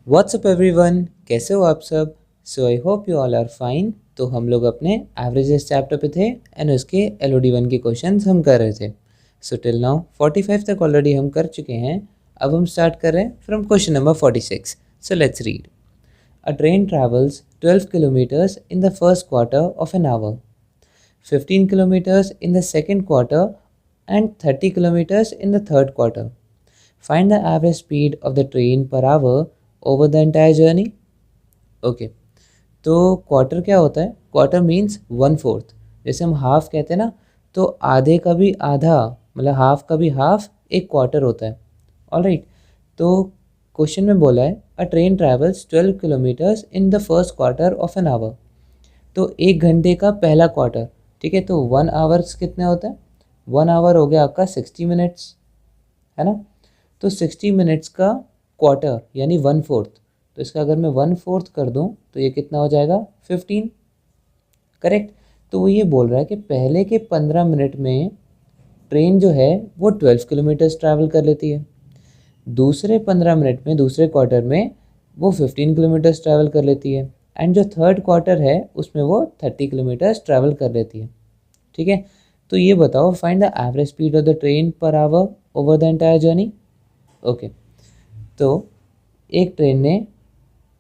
WhatsApp everyone, कैसे हो आप सब। So I hope you all are fine. तो हम लोग अपने एवरेजेस चैप्टर पे थे एंड उसके LOD1 के क्वेश्चंस हम कर रहे थे। सो टिल नाउ 45 तक ऑलरेडी हम कर चुके हैं। अब हम स्टार्ट कर रहे हैं from question number 46। So let's read. A train travels 12 kilometres in the first quarter of an hour, 15 kilometers in the second quarter and 30 kilometers in the third quarter. Find the average speed of the train per hour over the entire journey. Okay, तो quarter क्या होता है? Quarter means 1/4। जैसे हम half कहते हैं ना, तो आधे का भी आधा मतलब हाफ का भी हाफ एक क्वार्टर होता है। ऑलराइट, तो क्वेश्चन में बोला है अ train travels 12 kilometres in the first quarter of an hour. तो एक घंटे का पहला क्वार्टर, ठीक है, तो 1 आवर्स कितने होता है? 1 आवर हो गया आपका 60 मिनट्स, है ना। तो 60 मिनट्स का क्वार्टर यानी 1/4, तो इसका अगर मैं 1/4 कर दूं तो ये कितना हो जाएगा? 15। करेक्ट। तो वो ये बोल रहा है कि पहले के 15 मिनट में ट्रेन जो है वो 12 किलोमीटर्स ट्रैवल कर लेती है, दूसरे 15 मिनट में दूसरे क्वार्टर में वो 15 किलोमीटर्स ट्रैवल कर लेती है, एंड जो थर्ड क्वार्टर है उसमें वो 30 किलोमीटर्स ट्रैवल कर लेती है। ठीक है, तो ये बताओ find the average speed of the train per hour over the entire journey. Okay, तो एक ट्रेन ने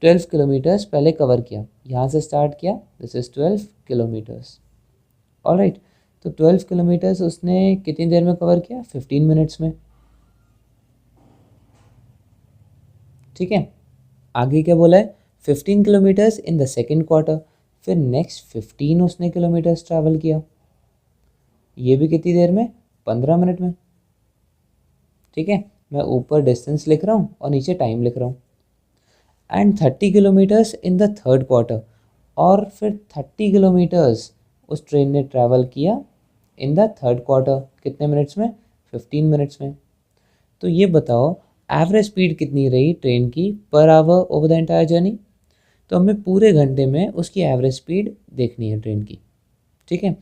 12 किलोमीटर्स पहले कवर किया, यहाँ से स्टार्ट किया, दिस इज़ 12 किलोमीटर्स। ऑलराइट, तो 12 किलोमीटर्स उसने कितनी देर में कवर किया? 15 मिनट्स में। ठीक है, आगे क्या बोला है? 15 kilometres in the second quarter, फिर नेक्स्ट 15 उसने किलोमीटर्स ट्रैवल किया, ये भी कितनी देर में? 15 मिनट में। ठीक है, मैं ऊपर डिस्टेंस लिख रहा हूँ और नीचे टाइम लिख रहा हूँ। And 30 kilometres in the third quarter, और फिर 30 किलोमीटर्स उस ट्रेन ने ट्रैवल किया इन द थर्ड क्वार्टर, कितने मिनट्स में? 15 मिनट्स में। तो ये बताओ एवरेज स्पीड कितनी रही ट्रेन की per hour over the entire journey. तो हमें पूरे घंटे में उसकी एवरेज स्पीड देखनी है ट्रेन की। ठीक है,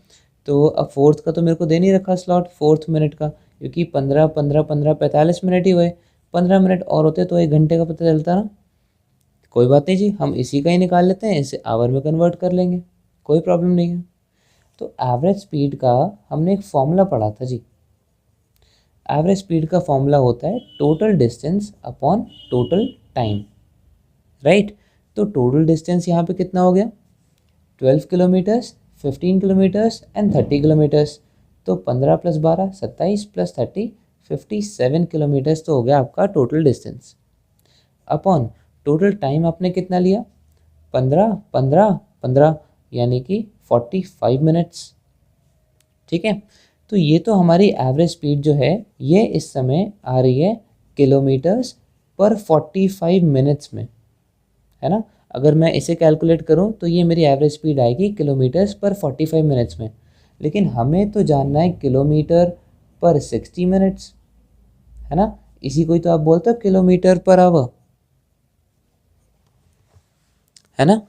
तो अब फोर्थ का तो मेरे को दे नहीं रखा स्लॉट, फोर्थ मिनट का, क्योंकि 15 15 15 45 मिनट ही हुए, 15 मिनट और होते तो एक घंटे का पता चलता ना। कोई बात नहीं जी, हम इसी का ही निकाल लेते हैं, इसे आवर में कन्वर्ट कर लेंगे, कोई प्रॉब्लम नहीं है। तो एवरेज स्पीड का हमने एक फॉर्मूला पढ़ा था जी। एवरेज स्पीड का फॉर्मूला होता है total distance upon total time, right. तो टोटल डिस्टेंस यहाँ पे कितना हो गया? 12 किलोमीटर्स, 15 किलोमीटर्स एंड 30 किलोमीटर्स। तो 15 + 12 27 + 30 57 किलोमीटर्स तो हो गया आपका total distance. Upon total time आपने कितना लिया? 15 15 15 यानी कि 45 मिनट्स। ठीक है, तो ये तो हमारी एवरेज स्पीड जो है ये इस समय आ रही है किलोमीटर्स पर 45 मिनट्स में, है ना। अगर मैं इसे कैलकुलेट करूं तो ये मेरी एवरेज स्पीड आएगी किलोमीटर्स पर 45 मिनट्स में, लेकिन हमें तो जानना है किलोमीटर पर 60 मिनट्स, है ना। इसी को ही तो आप बोलते हो किलोमीटर पर आवर, है ना।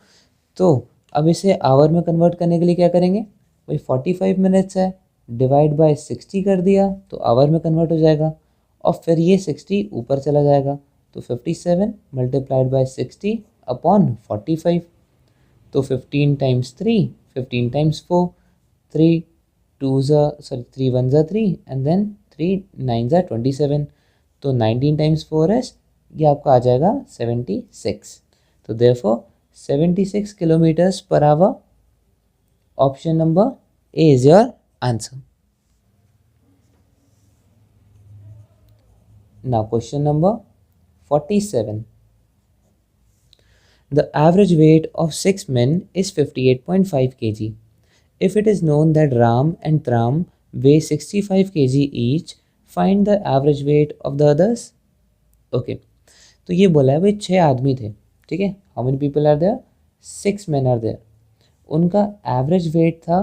तो अब इसे आवर में कन्वर्ट करने के लिए क्या करेंगे? भाई 45 मिनट्स है, डिवाइड बाय 60 कर दिया तो आवर में कन्वर्ट हो जाएगा, और फिर ये 60 ऊपर चला जाएगा, तो 57 मल्टीप्लाइड बाय 60 अपॉन 45। तो 15 टाइम्स 3, 15 टाइम्स 4, 3 1 3 एंड देन 3 9 27। तो 19 टाइम्स 4 है, ये आपका आ जाएगा 76। तो therefore 76 kilometres per hour, option number A is your answer. Now question number 47. The average weight of 6 men is 58.5 kg. If it is known that Ram and Tram weigh 65 kg each, find the average weight of the others. Okay, तो ये बोला है भाई 6 आदमी थे, ठीक है। How many people are there? 6 men are there. उनका एवरेज वेट था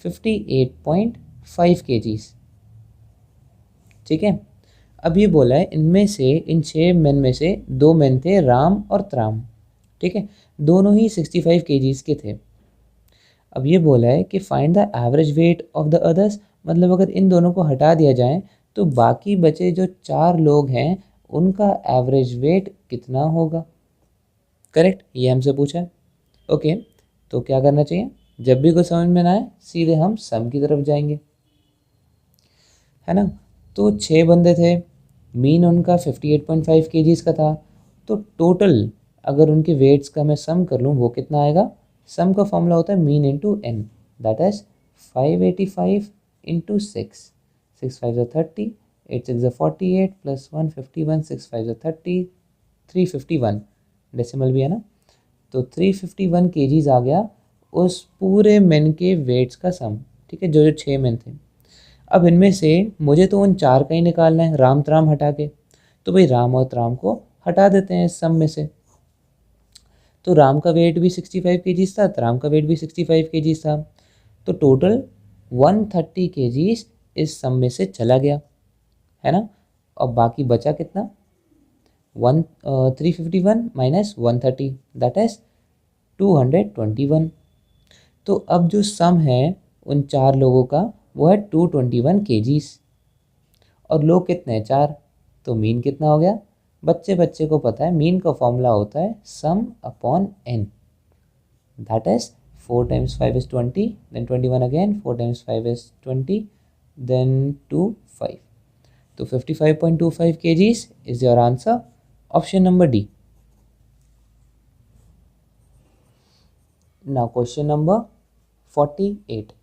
58.5 kgs, ठीक है। अब ये बोला है इनमें से, इन 6 मैन में से 2 मैन थे राम और त्राम, ठीक है, दोनों ही 65 kgs के थे। अब ये बोला है कि find the average weight of the others, मतलब अगर इन दोनों को हटा दिया जाए तो बाकी बचे जो 4 लोग हैं उनका एवरेज वेट कितना होगा। करेक्ट, ये हमसे पूछा है। ओके, तो क्या करना चाहिए, जब भी कुछ समझ में ना आए सीधे हम सम की तरफ जाएंगे, है ना। तो 6 बंदे थे, मीन उनका 58.5 kgs का था, तो टोटल अगर उनके वेट्स का मैं सम कर लूँ वो कितना आएगा, सम का फॉर्मूला होता है mean into n, that is 585 into 6, 6 5 30, 8 6 48 plus 151, 6 5 30, 351 decimal भी है ना, तो 351 kgs आ गया उस पूरे मेन के वेट्स का सम, ठीक है, जो जो 6 मेन थे। अब इनमें से मुझे तो उन 4 का ही निकालना है, राम त्राम हटा के, तो भाई राम और त्राम को हटा देते हैं इस सम में से। तो राम का वेट भी 65 kgs था, त्राम का वेट भी 65 kgs था, तो टोटल 130 kgs इस सम में से चला गया, है ना। और बाकी बचा कितना, 351 माइनस 130, दैट इज 221। तो अब जो सम है उन 4 लोगों का वो है 221 kgs, और लोग कितने हैं, 4, तो मीन कितना हो गया, बच्चे बच्चे को पता है मीन का फॉर्मूला होता है sum upon n, that is 4 times 5 is 20, then 21 again, 4 times 5 is 20, then 2 5, तो 55.25 kgs is your answer, option number D. Now question number 48.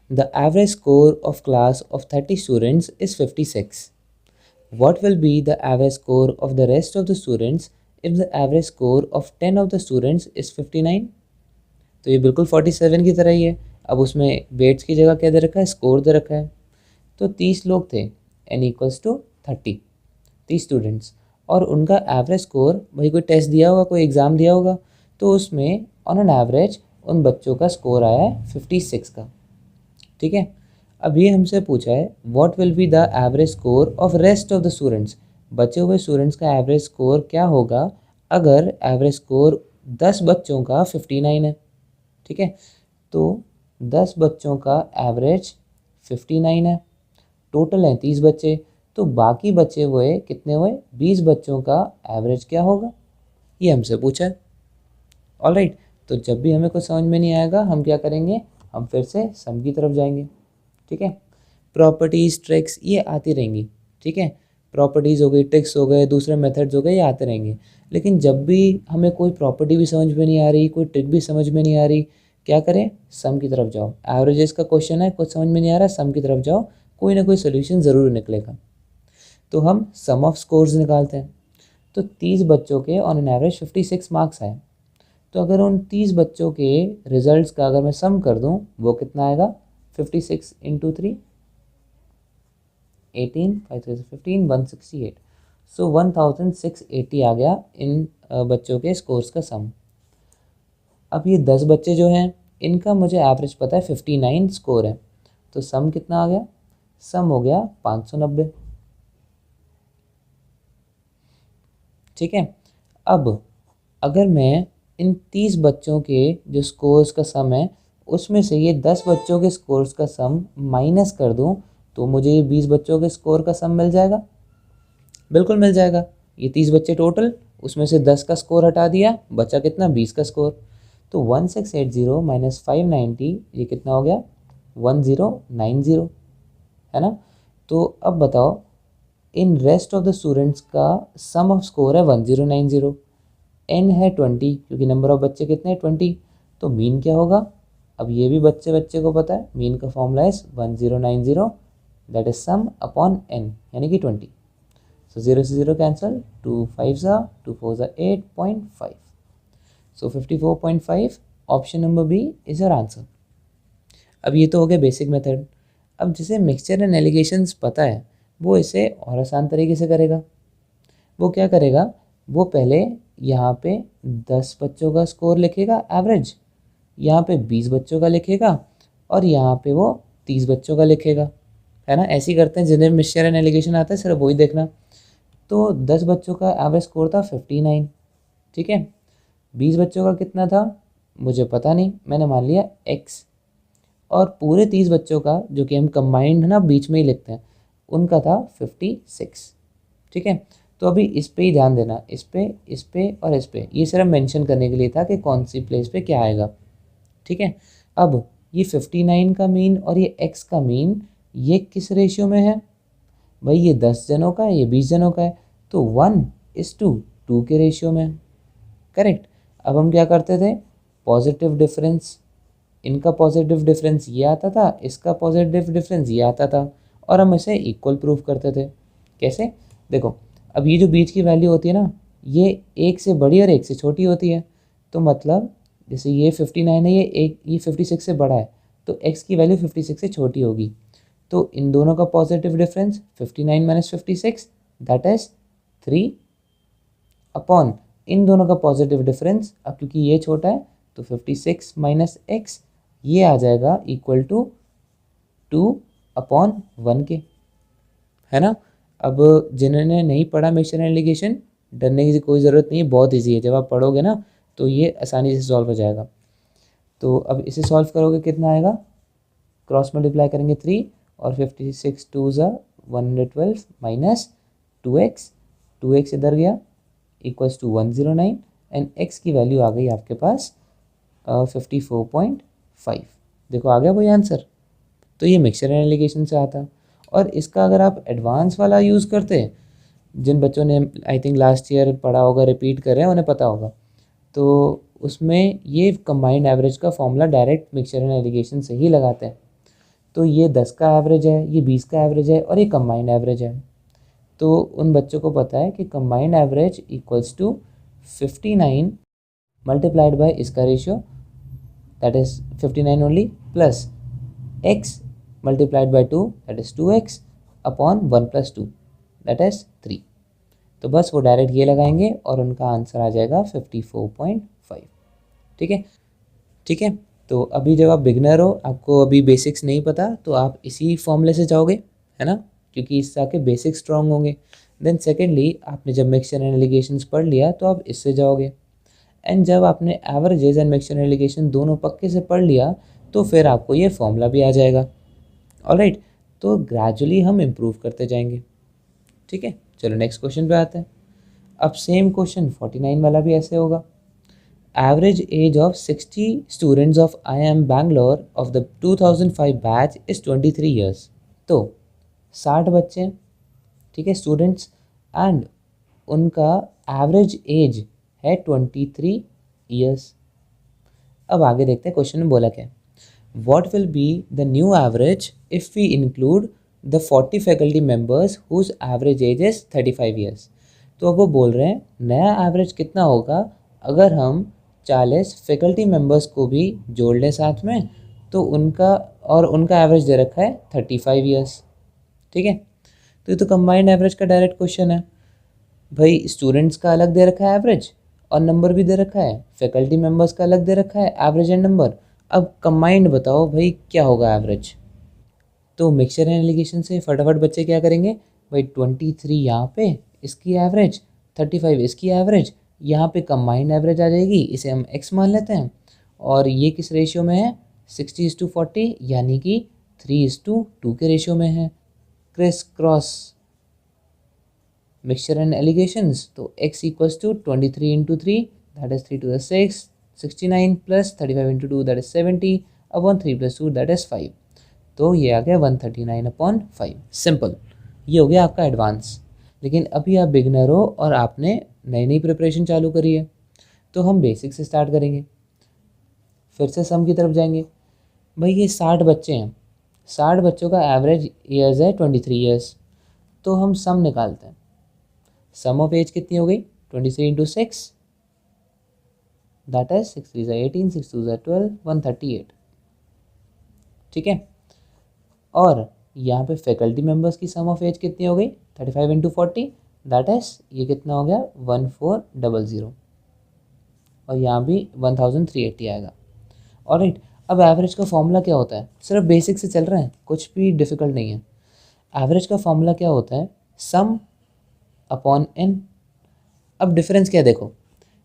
The average score of class of 30 students is 56. What will be the average score of the rest of the students if the average score of 10 of the students is 59? तो ये बिल्कुल 47 की तरह ही है। अब उसमें weights की जगह क्या दे रखा है, स्कोर दे रखा है। तो 30 लोग थे, n = 30, 30 स्टूडेंट्स, और उनका एवरेज स्कोर, भाई कोई टेस्ट दिया होगा, कोई एग्ज़ाम दिया होगा, तो उसमें ऑन एन एवरेज उन बच्चों का स्कोर आया है 56 का, ठीक है। अब ये हमसे पूछा है what will be the average score of rest of the students, बचे हुए स्टूडेंट्स का एवरेज स्कोर क्या होगा अगर एवरेज स्कोर 10 बच्चों का 59 है, ठीक है। तो 10 बच्चों का एवरेज 59 है, टोटल हैं 30 बच्चे, तो बाकी बचे हुए कितने हुए, 20 बच्चों का एवरेज क्या होगा, ये हमसे पूछा है। ऑलराइट, तो जब भी हमें कुछ समझ में नहीं आएगा हम क्या करेंगे, हम फिर से सम की तरफ जाएंगे, ठीक है। प्रॉपर्टीज़, ट्रिक्स ये आती रहेंगी, ठीक है, प्रॉपर्टीज़ हो गई, ट्रिक्स हो गए, दूसरे मेथड्स हो गए, ये आते रहेंगे। लेकिन जब भी हमें कोई प्रॉपर्टी भी समझ में नहीं आ रही, कोई ट्रिक भी समझ में नहीं आ रही, क्या करें, सम की तरफ जाओ। एवरेजेस का क्वेश्चन है, कुछ समझ में नहीं आ रहा, सम की तरफ जाओ, कोई ना कोई सोल्यूशन ज़रूर निकलेगा। तो हम सम ऑफ स्कोर्स निकालते हैं। तो 30 बच्चों के ऑन एन एवरेज 56 मार्क्स आए, तो अगर उन 30 बच्चों के रिजल्ट्स का अगर मैं सम कर दूं वो कितना आएगा, 56 इंटू 3, 18, 5 3 15, 168, सो 1680 आ गया इन बच्चों के स्कोर्स का सम। अब ये 10 बच्चे जो हैं इनका मुझे एवरेज पता है 59 स्कोर है, तो सम कितना आ गया, सम हो गया 590, ठीक है। अब अगर मैं इन 30 बच्चों के जो स्कोर्स का सम है उसमें से ये 10 बच्चों के स्कोर्स का सम माइनस कर दूं तो मुझे ये 20 बच्चों के स्कोर का सम मिल जाएगा, बिल्कुल मिल जाएगा। ये 30 बच्चे टोटल, उसमें से 10 का स्कोर हटा दिया, बचा कितना, 20 का स्कोर, तो 1680 माइनस 590 ये कितना हो गया, 1090, है ना। तो अब बताओ in rest of the students का सम ऑफ स्कोर है 1090, n है 20 क्योंकि नंबर ऑफ बच्चे कितने हैं 20, तो मीन क्या होगा, अब ये भी बच्चे बच्चे को पता है, मीन का फॉर्मूला है 1090, that is sum upon n यानी कि 20, सो 0 से 0 cancel, 2 5 2 4 8.5, so 54.5, option number B is your answer. अब ये तो हो गया बेसिक मेथड। अब जिसे मिक्सचर एंड एलिगेशंस पता है वो इसे और आसान तरीके से करेगा। वो क्या करेगा, वो पहले यहाँ पे 10 बच्चों का स्कोर लिखेगा एवरेज, यहाँ पे 20 बच्चों का लिखेगा, और यहाँ पे वो 30 बच्चों का लिखेगा, है ना। ऐसे ही करते हैं, जिन्हें मिक्सचर एंड एलिगेशन आता है सिर्फ वही देखना। तो 10 बच्चों का एवरेज स्कोर था 59, ठीक है। 20 बच्चों का कितना था मुझे पता नहीं, मैंने मान लिया x, और पूरे 30 बच्चों का जो कि हम कंबाइंड है ना बीच में ही लिखते हैं, उनका था 56, ठीक है। तो अभी इस पे ही ध्यान देना, इस पे और इस पे, ये सिर्फ मेंशन करने के लिए था कि कौन सी प्लेस पे क्या आएगा, ठीक है। अब ये 59 का मीन और ये x का मीन ये किस रेशियो में है भाई, ये 10 जनों का है, ये 20 जनों का है, तो 1:2 के रेशियो में है, करेक्ट। अब हम क्या करते थे, पॉजिटिव डिफरेंस, इनका पॉजिटिव डिफरेंस ये आता था, इसका पॉजिटिव डिफरेंस ये आता था, और हम इसे इक्वल प्रूफ करते थे। कैसे, देखो अब ये जो बीच की वैल्यू होती है ना, ये एक से बड़ी और एक से छोटी होती है, तो मतलब जैसे ये 59 है, ये 56 से बड़ा है, तो x की वैल्यू 56 से छोटी होगी, तो इन दोनों का positive difference 59 - 56 that is 3 upon इन दोनों का पॉजिटिव डिफरेंस, अब क्योंकि ये छोटा है तो 56 - x ये आ जाएगा इक्वल टू 2/1 के, है ना। अब जिन्होंने नहीं पढ़ा मिक्सचर एंड एलिगेशन, डरने की कोई ज़रूरत नहीं है, बहुत इजी है, जब आप पढ़ोगे ना तो ये आसानी से सॉल्व हो जाएगा। तो अब इसे सॉल्व करोगे कितना आएगा, क्रॉस मल्टीप्लाई करेंगे 3 और 56 2 112 माइनस 2x, 2x इधर गया इक्वल्स टू 109 एंड x की वैल्यू आ गई आपके पास 54.5। देखो आ गया वही आंसर। तो ये मिक्सचर एंड एलिगेशन से आता है। और इसका अगर आप एडवांस वाला यूज़ करते, जिन बच्चों ने आई थिंक लास्ट ईयर पढ़ा होगा, रिपीट कर रहे हैं, उन्हें पता होगा, तो उसमें ये कंबाइंड एवरेज का formula direct mixture and allegation से ही लगाते हैं। तो ये 10 का एवरेज है, ये 20 का एवरेज है और ये कंबाइंड एवरेज है। तो उन बच्चों को पता है कि combined average equals to 59 multiplied by इसका ratio that is 59 only, plus x multiplied by 2 that is 2x upon 1 + 2 that is 3। तो बस वो डायरेक्ट ये लगाएंगे और उनका आंसर आ जाएगा 54.5। ठीक है, ठीक है। तो अभी जब आप बिगनर हो, आपको अभी बेसिक्स नहीं पता, तो आप इसी फॉर्मूले से जाओगे, है ना, क्योंकि इससे आपके बेसिक्स स्ट्रॉन्ग होंगे। देन सेकेंडली आपने जब मिक्सचर एंड एलिगेशंस पढ़ लिया तो आप इससे जाओगे, एंड जब आपने averages and mixture and allegation दोनों पक्के से पढ़ लिया तो फिर आपको ये फॉर्मूला भी आ जाएगा। ऑलराइट, तो ग्रेजुअली हम इम्प्रूव करते जाएंगे। ठीक है, चलो नेक्स्ट क्वेश्चन पे आते हैं। अब सेम क्वेश्चन 49 वाला भी ऐसे होगा। Average age of 60 students of IIM Bangalore of the 2005 batch is 23 years। तो 60 बच्चे हैं, ठीक है, स्टूडेंट्स, एंड उनका एवरेज एज है 23 ईयर्स। अब आगे देखते हैं क्वेश्चन में बोला क्या है। What will be the new average if we include the 40 faculty members whose average age is 35 years। तो अब वो बोल रहे हैं नया एवरेज कितना होगा अगर हम 40 फैकल्टी मेंबर्स को भी जोड़ लें साथ में, तो उनका एवरेज दे रखा है 35 ईयर्स। ठीक है, तो ये तो कंबाइंड एवरेज का डायरेक्ट क्वेश्चन है भाई। स्टूडेंट्स का अलग दे रखा है एवरेज और नंबर भी दे रखा है, फैकल्टी मेंबर्स का अलग दे रखा है एवरेज एंड नंबर। अब कंबाइंड बताओ भाई क्या होगा एवरेज। तो मिक्सचर एंड एलिगेशन से फटाफट बच्चे क्या करेंगे भाई, 23 यहाँ पे इसकी एवरेज, 35 इसकी एवरेज, यहाँ पे कंबाइंड एवरेज आ जाएगी, इसे हम x मान लेते हैं। और ये किस रेशियो में है, 60:40, यानी कि 3:2 के रेशियो में है। Criss cross mixture and alligations, तो x equals to 23 × 3 that is 3 to the 6, 69 plus 35 × 2 that is 70 upon 3 + 2 that is 5। तो ये आ गया 139/5। सिंपल, ये हो गया आपका एडवांस। लेकिन अभी आप बिगनर हो और आपने नई नई प्रिपरेशन चालू करी है, तो हम बेसिक से स्टार्ट करेंगे, फिर से सम की तरफ जाएंगे। भाई ये 60 बच्चे हैं, 60 बच्चों का एवरेज ईयर्स है 23 ईयर्स, तो हम सम निकालते हैं। सम ऑफ एज कितनी हो गई, 23 × 6 दैट इज 6 3 18, 6 2 12, 138। ठीक है, और यहाँ पे फैकल्टी मेंबर्स की सम ऑफ एज कितनी हो गई, 35 × 40 दैट इज ये कितना हो गया 1400, और यहाँ भी 1380 आएगा। ऑलराइट, अब एवरेज का फॉर्मूला क्या होता है, सिर्फ बेसिक से चल रहे हैं, कुछ भी डिफ़िकल्ट नहीं है। एवरेज का फॉर्मूला क्या होता है, सम अपॉन n। अब डिफरेंस क्या देखो,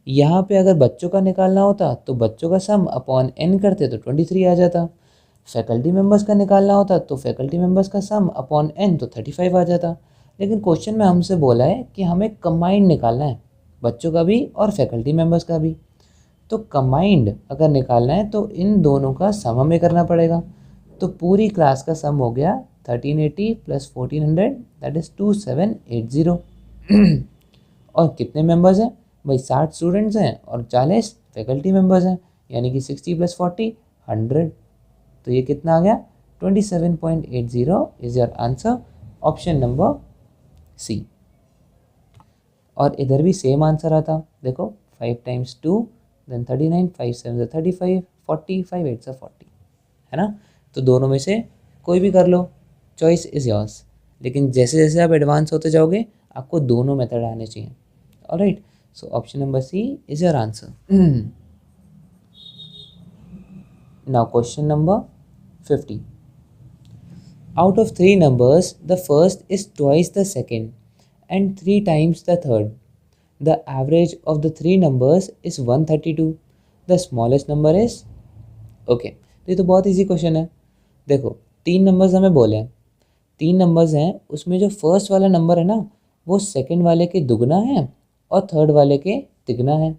यहाँ पे अगर बच्चों का निकालना होता तो बच्चों का सम अपॉन n करते तो 23 आ जाता। फैकल्टी मेंबर्स का निकालना होता तो फैकल्टी मेंबर्स का सम अपॉन n तो 35 आ जाता। लेकिन क्वेश्चन में हमसे बोला है कि हमें कंबाइंड निकालना है, बच्चों का भी और फैकल्टी मेम्बर्स का भी। तो कंबाइंड अगर निकालना है तो इन दोनों का सम हमें करना पड़ेगा। तो पूरी क्लास का सम हो गया 1380 प्लस 1400 दैट इज़ 2780। और कितने मेंबर्स हैं भाई, 60 स्टूडेंट्स हैं और 40 फैकल्टी मेंबर्स हैं, यानी कि 60 प्लस 40 100। तो ये कितना आ गया 27.80 is your answer, option number C. और इधर भी सेम आंसर आता, देखो 5 टाइम्स 2 देन 39, 5 7 35, 40, 5 8 40, है ना। तो दोनों में से कोई भी कर लो, चॉइस इज़ योर्स। लेकिन जैसे जैसे आप एडवांस होते जाओगे आपको दोनों मेथड आने चाहिए। Alright, so option number C is your answer. Now question number 50. Out of three numbers, the first is twice the second and 3 times the third. The average of the three numbers is 132. The smallest number is okay. तो ये तो बहुत easy question है। देखो 3 numbers हमें बोले हैं, 3 numbers हैं, उसमें जो फर्स्ट वाला नंबर है ना वो सेकंड वाले के दुगना है और थर्ड वाले के तिगना है।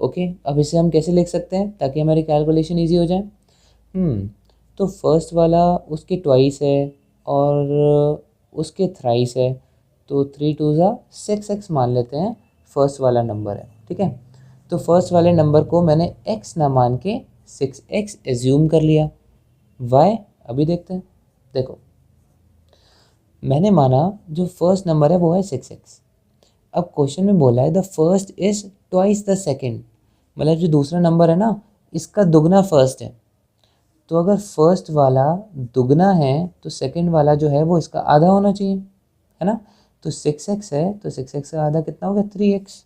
ओके, अब इसे हम कैसे लिख सकते हैं ताकि हमारी कैलकुलेशन इजी हो जाए। तो फर्स्ट वाला उसके ट्वाइस है और उसके थ्राइस है, तो 3 2 ज़ा 6x मान लेते हैं फर्स्ट वाला नंबर है, ठीक है। तो फर्स्ट वाले नंबर को मैंने x ना मान के 6x एज्यूम कर लिया। y अभी देखते हैं। देखो मैंने माना जो फर्स्ट नंबर है वो है 6x। अब क्वेश्चन में बोला है the first is twice the second, मतलब जो दूसरा नंबर है ना इसका दुगना फर्स्ट है। तो अगर फर्स्ट वाला दुगना है तो सेकंड वाला जो है वो इसका आधा होना चाहिए, है ना। तो 6x है तो 6x का आधा कितना हो गया 3x।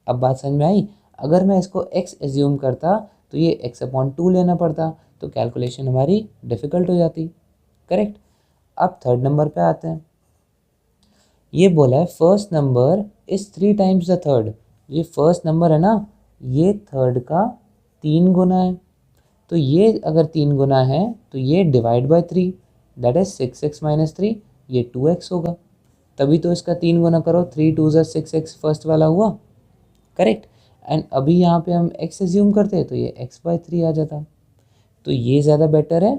अब बात समझ में आई। अगर मैं इसको x एज्यूम करता तो ये x/2 लेना पड़ता, तो कैलकुलेशन हमारी डिफ़िकल्ट हो जाती। करेक्ट। अब थर्ड नंबर पे आते हैं। ये बोला है first number is 3 times the third. ये फर्स्ट नंबर है ना ये थर्ड का 3 गुना है। तो ये अगर 3 गुना है तो ये divide by 3 that is 6x minus 3, ये 2x होगा। तभी तो इसका 3 गुना करो, 3 2 ज़ा 6x फर्स्ट वाला हुआ। करेक्ट। एंड अभी यहाँ पे हम x एज्यूम करते तो ये x/3 आ जाता। तो ये ज़्यादा बेटर है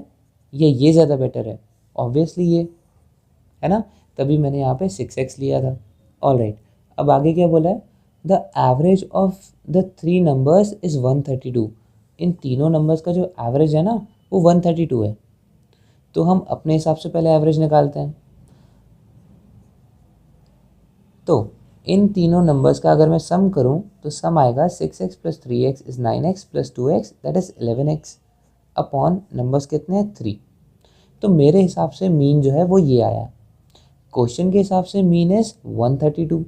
या ये ज़्यादा बेटर है? ऑब्वियसली ये, है ना। तभी मैंने यहाँ पे 6x लिया था। ऑलराइट, अब आगे क्या बोला है? The average of the 3 numbers is 132। इन तीनों नंबर्स का जो एवरेज है ना वो 132 है। तो हम अपने हिसाब से पहले एवरेज निकालते हैं। तो इन तीनों नंबर्स का अगर मैं सम करूं तो सम आएगा 6x plus 3x is 9x plus 2x that is 11x upon numbers कितने हैं 3। तो मेरे हिसाब से मीन जो है वो ये आया। क्वेश्चन के हिसाब से मीन इज़ 132।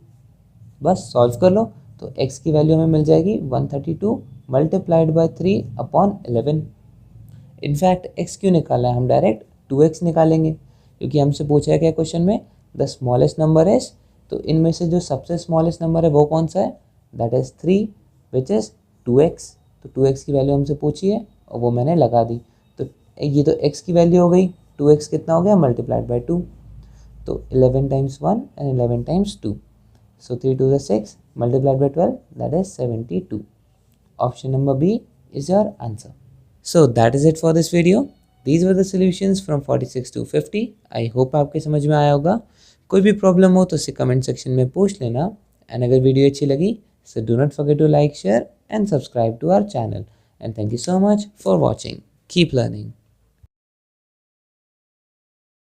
बस सॉल्व कर लो तो x की वैल्यू हमें मिल जाएगी 132 multiplied by 3 upon 11। In fact x क्यों निकालना है, हम डायरेक्ट 2x निकालेंगे क्योंकि हमसे पूछा है क्या क्वेश्चन में द स्मॉलेस्ट नंबर इज। तो इनमें से जो सबसे स्मॉलेस्ट नंबर है वो कौन सा है, that is 3 which is 2x। तो 2x की वैल्यू हमसे पूछी है और वो मैंने लगा दी। तो ये तो x की वैल्यू हो गई, 2x कितना हो गया मल्टीप्लाइड बाय 2। तो 11 times 1 and 11 times 2, so 3 2 is 6 multiplied by 12 that is 72. Option number B is your answer. So that is it for this video. These were the solutions from 46 to 50. I hope आपके समझ में आया होगा। कोई भी problem हो तो इसे कमेंट सेक्शन में पूछ लेना। एंड अगर वीडियो अच्छी लगी so do not forget to like, share and subscribe to our channel. And thank you so much for watching. Keep learning.